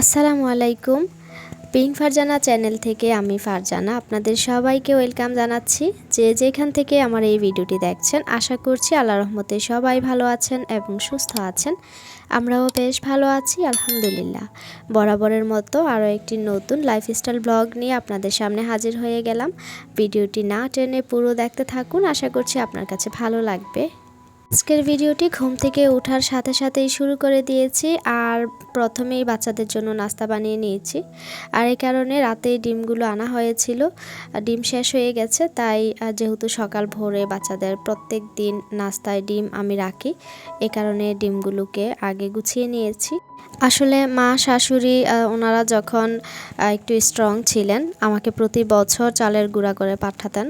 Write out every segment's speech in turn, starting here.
আসসালামু আলাইকুম। Pink Farzana channel থেকে আমি ফারজানা আপনাদের সবাইকে ওয়েলকাম জানাচ্ছি। যে যেখান থেকে আমার এই ভিডিওটি দেখছেন, আশা করছি আল্লাহর রহমতে সবাই ভালো আছেন এবং সুস্থ আছেন। আমরাও বেশ ভালো আছি আলহামদুলিল্লাহ। বরাবরের মতো আরও একটি নতুন লাইফস্টাইল ব্লগ নিয়ে আপনাদের সামনে হাজির হয়ে গেলাম। ভিডিওটি না টেনে পুরো দেখতে থাকুন, আশা করছি আপনার কাছে ভালো লাগবে। আজকের ভিডিওটি ঘুম থেকে ওঠার সাথে সাথেই শুরু করে দিয়েছি, আর প্রথমেই বাচ্চাদের জন্য নাস্তা বানিয়ে নিয়েছি। আর এই কারণে রাতে ডিমগুলো আনা হয়েছিল, ডিম শেষ হয়ে গেছে, তাই যেহেতু সকাল ভোরে বাচ্চাদের প্রত্যেক দিন নাস্তায় ডিম আমি রাখি, এ কারণে ডিমগুলোকে আগে গুছিয়ে নিয়েছি। আসলে মা শাশুড়ি ওনারা যখন একটু স্ট্রং ছিলেন, আমাকে প্রতি বছর চালের গুঁড়া করে পাঠাতেন।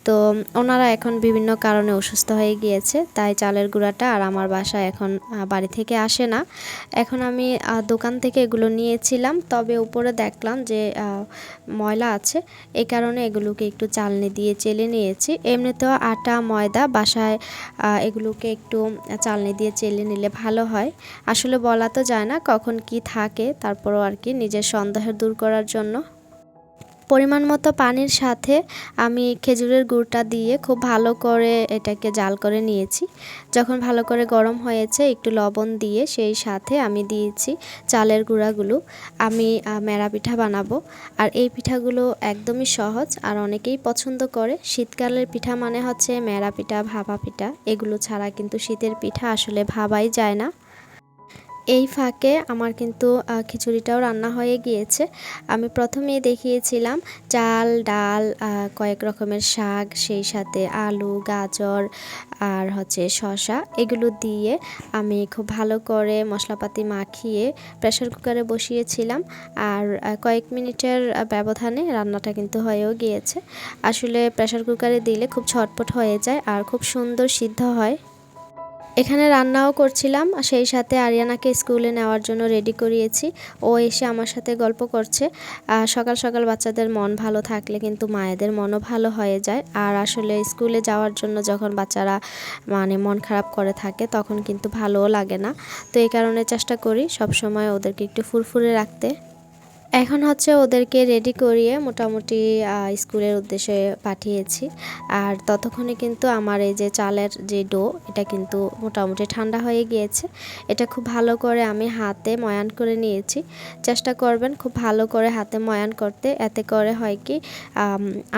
তো ওনারা এখন বিভিন্ন কারণে অসুস্থ হয়ে গিয়েছে, তাই চালের গুঁড়াটা আর আমার বাসায় এখন বাড়ি থেকে আসে না। এখন আমি দোকান থেকে এগুলো নিয়েছিলাম, তবে উপরে দেখলাম যে ময়লা আছে, এই কারণে এগুলোকে একটু চালনি দিয়ে চেলে নিয়েছি। এমনিতেও আটা ময়দা বাসায় এগুলোকে একটু চালনি দিয়ে চেলে নিলে ভালো হয়। আসলে বলা তো যায় না কখন কি থাকে, তারপরও আর কি নিজের সন্দেহ দূর করার জন্য পরিমাণ মতো পানির সাথে আমি খেজুরের গুড়টা দিয়ে খুব ভালো করে এটাকে জাল করে নিয়েছি। যখন ভালো করে গরম হয়েছে, একটু লবণ দিয়ে সেই সাথে আমি দিয়েছি চালের গুঁড়াগুলো। আমি মেরা পিঠা বানাবো, আর এই পিঠাগুলো একদমই সহজ আর অনেকেই পছন্দ করে। শীতকালের পিঠা মানে হচ্ছে মেরা পিঠা, ভাপা পিঠা, এগুলো ছাড়া কিন্তু শীতের পিঠা আসলে ভাবাই যায় না। এই ফাঁকে আমার কিন্তু খিচুড়িটাও রান্না হয়ে গিয়েছে। আমি প্রথমেই দেখিয়েছিলাম চাল, ডাল, কয়েক রকমের শাক, সেই সাথে আলু, গাজর আর হচ্ছে শসা, এগুলো দিয়ে আমি খুব ভালো করে মশলাপাতি মাখিয়ে প্রেসার কুকারে বসিয়েছিলাম। আর কয়েক মিনিটের ব্যবধানে রান্নাটা কিন্তু হয়েও গিয়েছে। আসলে প্রেসার কুকারে দিলে খুব ছটপট হয়ে যায় আর খুব সুন্দর সিদ্ধ হয়। এখানে রান্নাও করছিলাম, সেই সাথে আরিয়ানাকে স্কুলে নেওয়ার জন্য রেডি করিয়েছি। ও এসে আমার সাথে গল্প করছে। সকাল সকাল বাচ্চাদের মন ভালো থাকলে কিন্তু মায়েদের মনও ভালো হয়ে যায়। আর আসলে স্কুলে যাওয়ার জন্য যখন বাচ্চারা মানে মন খারাপ করে থাকে, তখন কিন্তু ভালোও লাগে না। তো এই কারণে চেষ্টা করি সবসময় ওদেরকে একটু ফুরফুরে রাখতে। এখন হচ্ছে ওদেরকে রেডি করিয়ে মোটামুটি স্কুলের উদ্দেশ্যে পাঠিয়েছি। আর ততক্ষণে কিন্তু আমার এই যে চালের যে ডো, এটা কিন্তু মোটামুটি ঠান্ডা হয়ে গিয়েছে। এটা খুব ভালো করে আমি হাতে ময়ান করে নিয়েছি। চেষ্টা করবেন খুব ভালো করে হাতে ময়ান করতে, এতে করে হয় কি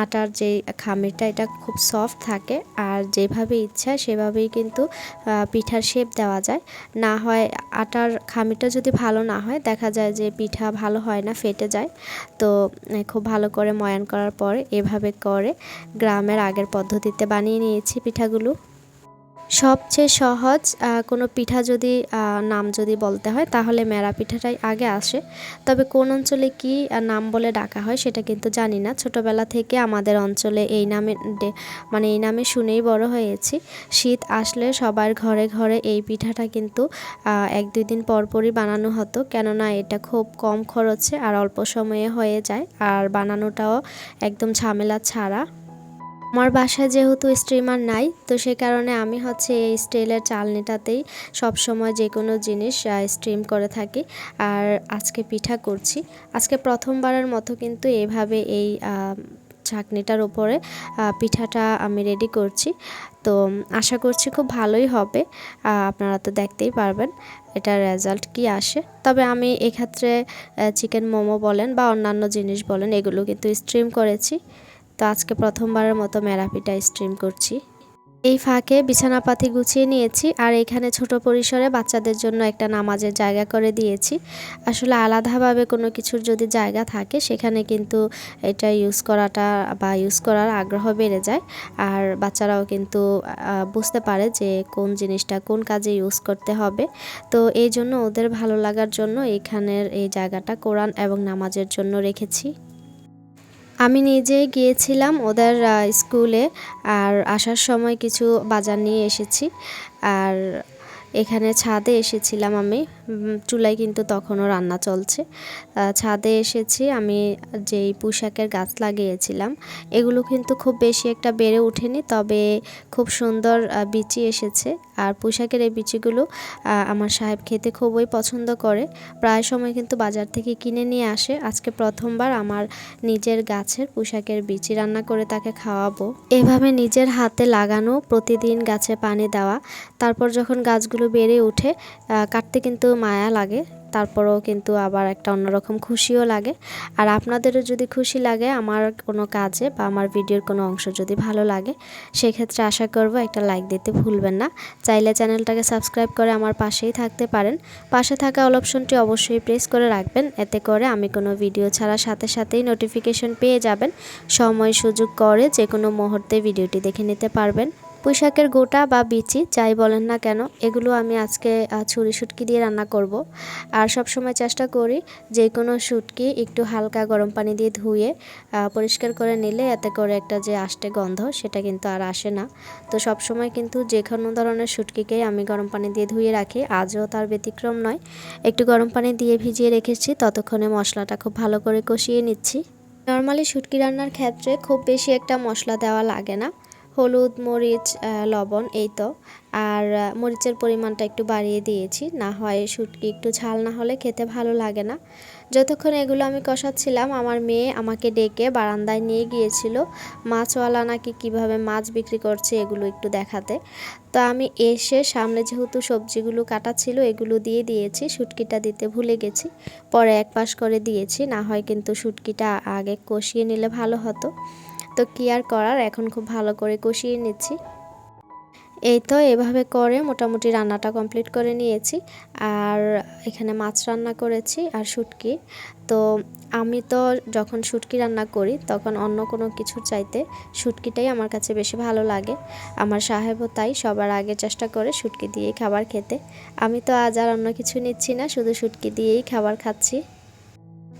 আটার যে খামিরটা এটা খুব সফট থাকে, আর যেভাবে ইচ্ছা সেভাবেই কিন্তু পিঠার শেপ দেওয়া যায়। না হয় আটার খামিরটা যদি ভালো না হয়, দেখা যায় যে পিঠা ভালো হয় না, ফেটে যায়। তো খুব ভালো করে ময়ান করার পরে এভাবে করে গ্রামের আগের পদ্ধতিতে বানিয়ে নিয়েছি পিঠাগুলো। সবচেয়ে সহজ কোনো পিঠা যদি নাম যদি বলতে হয়, তাহলে মেরা পিঠাটাই আগে আসে। তবে কোন অঞ্চলে কি নাম বলে ডাকা হয় সেটা কিন্তু জানি না। ছোটোবেলা থেকে আমাদের অঞ্চলে এই নামে মানে এই নামে শুনেই বড় হয়েছি। শীত আসলে সবার ঘরে ঘরে এই পিঠাটা কিন্তু 1-2 দিন পরপরই বানানো হতো, কেননা এটা খুব কম খরচে আর অল্প সময়ে হয়ে যায়, আর বানানোটাও একদম ঝামেলা ছাড়া। আমার বাসায় যেহেতু স্ট্রিমার নাই, তো সে কারণে আমি হচ্ছে এই স্টিলের চালনিটাতেই সবসময় যে কোনো জিনিস স্ট্রিম করে থাকি। আর আজকে পিঠা করছি, আজকে প্রথমবারের মতো কিন্তু এভাবে এই ছাঁকনিটার উপরে পিঠাটা আমি রেডি করছি। তো আশা করছি খুব ভালোই হবে, আপনারা তো দেখতেই পারবেন এটার রেজাল্ট কি আসে। তবে আমি এক্ষেত্রে চিকেন মোমো বলেন বা অন্যান্য জিনিস বলেন, এগুলো কিন্তু স্ট্রিম করেছি। তো আজকে প্রথমবারের মতো মেরা পিঠা স্ট্রিম করছি। এই ফাঁকে বিছানাপাতি গুছিয়ে নিয়েছি, আর এখানে ছোট পরিসরে বাচ্চাদের জন্য একটা নামাজের জায়গা করে দিয়েছি। আসলে আলাদাভাবে কোনো কিছুর যদি জায়গা থাকে, সেখানে কিন্তু এটা ইউজ করাটা বা ইউজ করার আগ্রহ বেড়ে যায়। আর বাচ্চারাও কিন্তু বুঝতে পারে যে কোন জিনিসটা কোন কাজে ইউজ করতে হবে। তো এই জন্য ওদের ভালো লাগার জন্য এখানের এই জায়গাটা কোরআন এবং নামাজের জন্য রেখেছি। আমি নিজেই গিয়েছিলাম ওদের স্কুলে, আর আসার সময় কিছু বাজার নিয়ে এসেছি। আর এখানে ছাদে এসেছিলাম আমি, চুলায় কিন্তু তখনও রান্না চলছে। ছাদে এসেছি আমি, যেই পুঁইশাকের গাছ লাগিয়েছিলাম এগুলো কিন্তু খুব বেশি একটা বেড়ে ওঠেনি, তবে খুব সুন্দর বিচি এসেছে। আর পুঁইশাকের এই বিচিগুলো আমার সাহেব খেতে খুবই পছন্দ করে, প্রায় সময় কিন্তু বাজার থেকে কিনে নিয়ে আসে। আজকে প্রথমবার আমার নিজের গাছের পুঁইশাকের বিচি রান্না করে তাকে খাওয়াবো। এভাবে নিজের হাতে লাগানো, প্রতিদিন গাছে পানি দেওয়া, তারপর যখন গাছগুলো বেড়ে ওঠে কাটতে কিন্তু মায়া লাগে, তারপরেও কিন্তু আবার একটা অন্যরকম খুশিও লাগে। আর আপনাদেরও যদি খুশি লাগে আমার কোনো কাজে বা আমার ভিডিওর কোনো অংশ যদি ভালো লাগে, সেক্ষেত্রে আশা করব একটা লাইক দিতে ভুলবেন না। চাইলে চ্যানেলটাকে সাবস্ক্রাইব করে আমার পাশেই থাকতে পারেন। পাশে থাকা অল অপশনটি অবশ্যই প্রেস করে রাখবেন, এতে করে আমি কোনো ভিডিও ছাড়ার সাথে সাথেই নোটিফিকেশন পেয়ে যাবেন। সময় সুযোগ করে যে কোনো মুহূর্তে ভিডিওটি দেখে নিতে পারবেন। পুঁইশাকের গোটা বা বিচি যাই বলেন না কেন, এগুলো আমি আজকে ছুরি শুটকি দিয়ে রান্না করব। আর সব সময় চেষ্টা করি যে কোনো শুটকি একটু হালকা গরম পানি দিয়ে ধুয়ে পরিষ্কার করে নিলে এতে করে একটা যে আষ্টে গন্ধ সেটা কিন্তু আর আসে না। তো সব সময় কিন্তু যে কোনো ধরনের শুটকিকেই আমি গরম পানি দিয়ে ধুয়ে রাখি, আজও তার ব্যতিক্রম নয়। একটু গরম পানি দিয়ে ভিজিয়ে রেখেছি, ততক্ষণে মশলাটা খুব ভালো করে কষিয়ে নিচ্ছি। নর্মালি শুটকি রান্নার ক্ষেত্রে খুব বেশি একটা মশলা দেওয়া লাগে না, হলুদ, মরিচ, লবণ, এই তো। আর মরিচের পরিমাণটা একটু বাড়িয়ে দিয়েছি, না হয় শুটকি একটু ঝাল না হলে খেতে ভালো লাগে না। যতক্ষণ এগুলো আমি কষাচ্ছিলাম আমার মেয়ে আমাকে ডেকে বারান্দায় নিয়ে গিয়েছিল মাছওয়ালা নাকি কিভাবে মাছ বিক্রি করছে এগুলো একটু দেখাতে। তো আমি এসে সামনে যেহেতু সবজিগুলো কাটা ছিল এগুলো দিয়ে দিয়েছি, শুটকিটা দিতে ভুলে গেছি, পরে এক পাশ করে দিয়েছি, না হয় কিন্তু শুটকিটা আগে কষিয়ে নিলে ভালো হতো। তো কি আর করার, এখন খুব ভালো করে কষিয়ে নিচ্ছি। এই তো এভাবে করে মোটামুটি রান্নাটা কমপ্লিট করে নিয়েছি। আর এখানে মাছ রান্না করেছি আর শুটকি। তো আমি তো যখন শুটকি রান্না করি তখন অন্য কোনো কিছুর চাইতে শুটকিটাই আমার কাছে বেশি ভালো লাগে। আমার সাহেবও তাই, সবার আগে চেষ্টা করে শুটকি দিয়েই খাবার খেতে। আমি তো আজ আর অন্য কিছু নিচ্ছি না, শুধু শুটকি দিয়েই খাবার খাচ্ছি।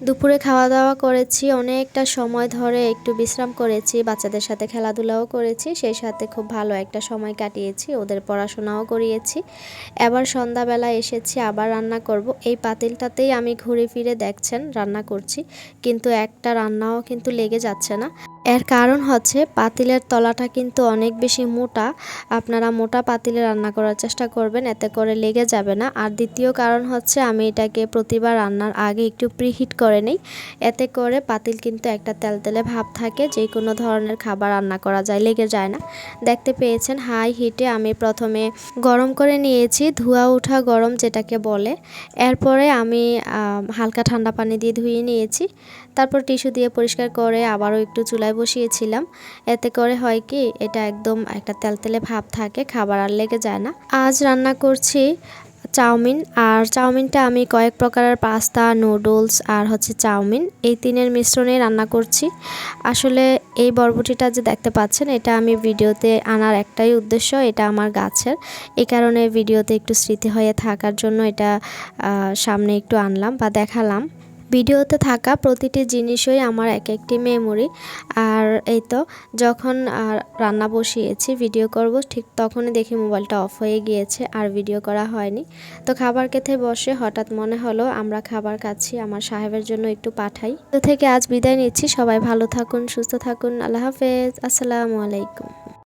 দুপুরে খাওয়া দাওয়া করেছি, অনেকটা সময় ধরে একটু বিশ্রাম করেছি, বাচ্চাদের সাথে খেলাধুলাও করেছি, সেই সাথে খুব ভালো একটা সময় কাটিয়েছি, ওদের পড়াশোনাও করিয়েছি। এবার সন্ধ্যাবেলা এসেছি, আবার রান্না করব। এই পাতিলটাতেই আমি ঘুরে ফিরে দেখছেন রান্না করছি, কিন্তু একটা রান্নাও কিন্তু লেগে যাচ্ছে না। এর কারণ হচ্ছে পাতিলের তলাটা কিন্তু অনেক বেশি মোটা, আপনারা মোটা পাতিলে রান্না করার চেষ্টা করবেন, এতে করে লেগে যাবে না। আর দ্বিতীয় কারণ হচ্ছে আমি এটাকে প্রতিবার রান্নার আগে একটু প্রিহিট করে নিই, এতে করে পাতিল কিন্তু একটা তেলতেলে ভাব থাকে, যে কোনো ধরনের খাবার রান্না করা যায়, লেগে যায় না। দেখতে পেয়েছেন হাই হিটে আমি প্রথমে গরম করে নিয়েছি, ধোঁয়া ওঠা গরম যেটাকে বলে। এরপরে আমি হালকা ঠান্ডা পানি দিয়ে ধুয়ে নিয়েছি, তারপর টিস্যু দিয়ে পরিষ্কার করে আবারও একটু চুলায় বসিয়েছিলাম। এতে করে হয় কি, এটা একদম একটা তেলতেলে ভাব থাকে, খাবার আর লেগে যায় না। আজ রান্না করছি চাউমিন, আর চাউমিনটা আমি কয়েক প্রকারের পাস্তা, নুডলস আর হচ্ছে চাউমিন, এই তিনের মিশ্রণে রান্না করছি। আসলে এই বরবটিটা যে দেখতে পাচ্ছেন এটা আমি ভিডিওতে আনার একটাই উদ্দেশ্য, এটা আমার গাছের, এই কারণে ভিডিওতে একটু স্মৃতি হয়ে থাকার জন্য এটা সামনে একটু আনলাম বা দেখালাম। ভিডিওতে থাকা প্রতিটি জিনিসই আমার এক একটি মেমোরি। আর এই তো যখন রান্না বসিয়েছি ভিডিও করব, ঠিক তখনই দেখি মোবাইলটা অফ হয়ে গিয়েছে, আর ভিডিও করা হয়নি। তো খাবার খেতে বসে হঠাৎ মনে হলো আমরা খাবার খাচ্ছি, আমার সাহেবের জন্য একটু পাঠাই। তো থেকে আজ বিদায় নিচ্ছি, সবাই ভালো থাকুন, সুস্থ থাকুন, আল্লাহ হাফেজ, আসসালামু আলাইকুম।